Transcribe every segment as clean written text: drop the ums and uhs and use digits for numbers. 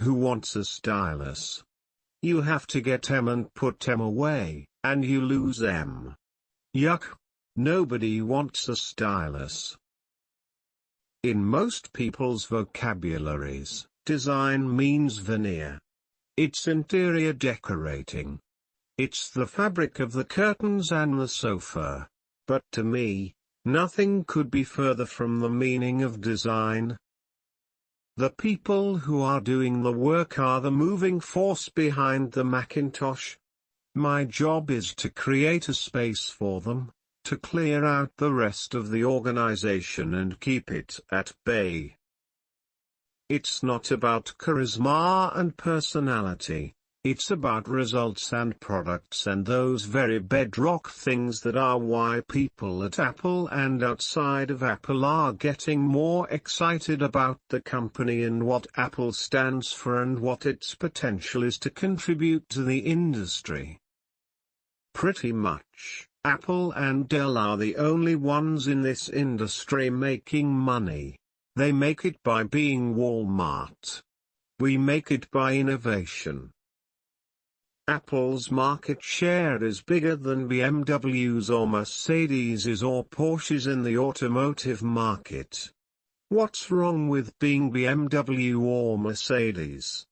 Who wants a stylus? You have to get them and put them away, and you lose them. Yuck. Nobody wants a stylus. In most people's vocabularies, design means veneer. It's interior decorating. It's the fabric of the curtains and the sofa. But to me, nothing could be further from the meaning of design. The people who are doing the work are the moving force behind the Macintosh. My job is to create a space for them, to clear out the rest of the organization and keep it at bay. It's not about charisma and personality, it's about results and products and those very bedrock things that are why people at Apple and outside of Apple are getting more excited about the company and what Apple stands for and what its potential is to contribute to the industry. Pretty much, Apple and Dell are the only ones in this industry making money. They make it by being Walmart. We make it by innovation. Apple's market share is bigger than BMW's or Mercedes's or Porsche's in the automotive market. What's wrong with being BMW or Mercedes?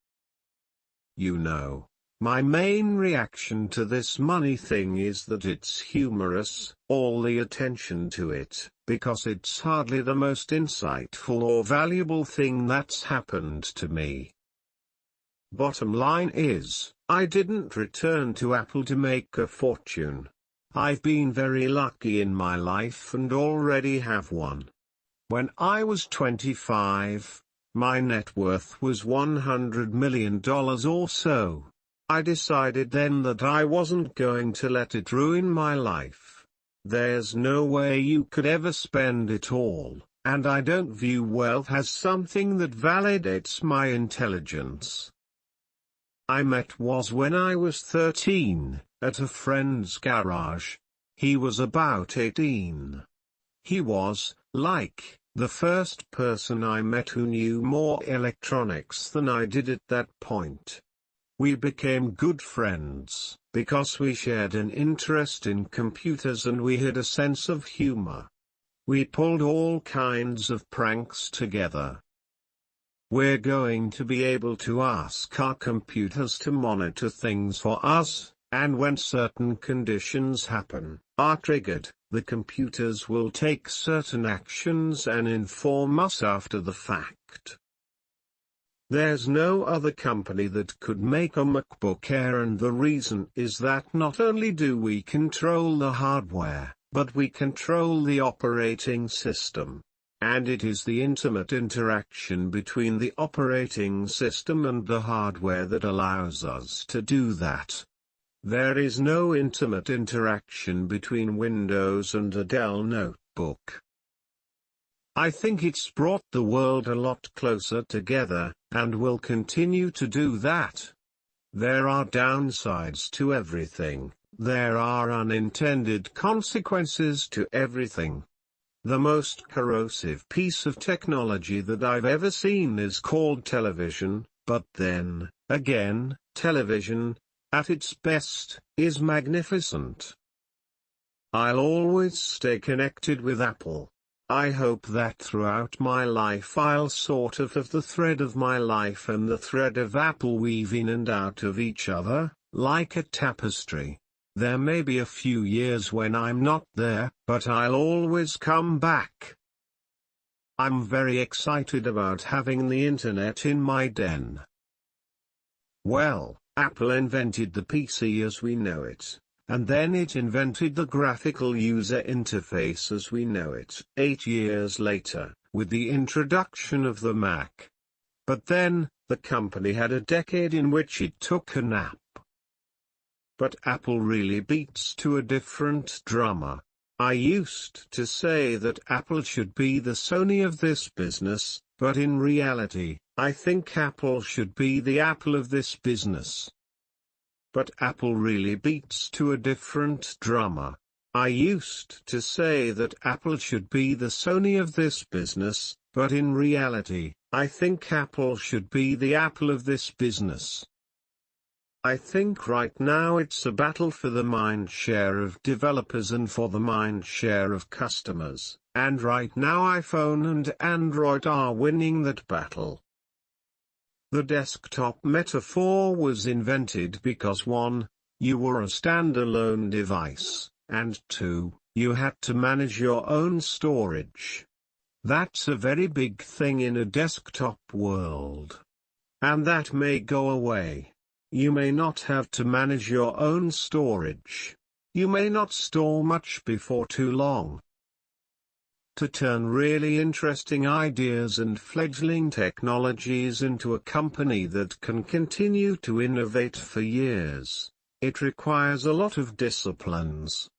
You know, my main reaction to this money thing is that it's humorous, all the attention to it, because it's hardly the most insightful or valuable thing that's happened to me. Bottom line is, I didn't return to Apple to make a fortune. I've been very lucky in my life and already have one. When I was 25, my net worth was $100 million or so. I decided then that I wasn't going to let it ruin my life. There's no way you could ever spend it all, and I don't view wealth as something that validates my intelligence. I met Woz when I was 13, at a friend's garage. He was about 18. He was, like, the first person I met who knew more electronics than I did at that point. We became good friends, because we shared an interest in computers and we had a sense of humor. We pulled all kinds of pranks together. We're going to be able to ask our computers to monitor things for us, and when certain conditions are triggered, the computers will take certain actions and inform us after the fact. There's no other company that could make a MacBook Air, and the reason is that not only do we control the hardware, but we control the operating system. And it is the intimate interaction between the operating system and the hardware that allows us to do that. There is no intimate interaction between Windows and a Dell notebook. I think it's brought the world a lot closer together, and will continue to do that. There are downsides to everything, there are unintended consequences to everything. The most corrosive piece of technology that I've ever seen is called television, but then, again, television, at its best, is magnificent. I'll always stay connected with Apple. I hope that throughout my life I'll sort of have the thread of my life and the thread of Apple weave in and out of each other, like a tapestry. There may be a few years when I'm not there, but I'll always come back. I'm very excited about having the internet in my den. Well, Apple invented the PC as we know it. And then it invented the graphical user interface as we know it 8 years later, with the introduction of the Mac. But then, the company had a decade in which it took a nap. But Apple really beats to a different drummer. I used to say that Apple should be the Sony of this business, but in reality, I think Apple should be the Apple of this business. But Apple really beats to a different drummer. I used to say that Apple should be the Sony of this business, but in reality, I think Apple should be the Apple of this business. I think right now it's a battle for the mind share of developers and for the mind share of customers, and right now iPhone and Android are winning that battle. The desktop metaphor was invented because 1. You were a standalone device, and 2. You had to manage your own storage. That's a very big thing in a desktop world. And that may go away. You may not have to manage your own storage. You may not store much before too long. To turn really interesting ideas and fledgling technologies into a company that can continue to innovate for years, it requires a lot of disciplines.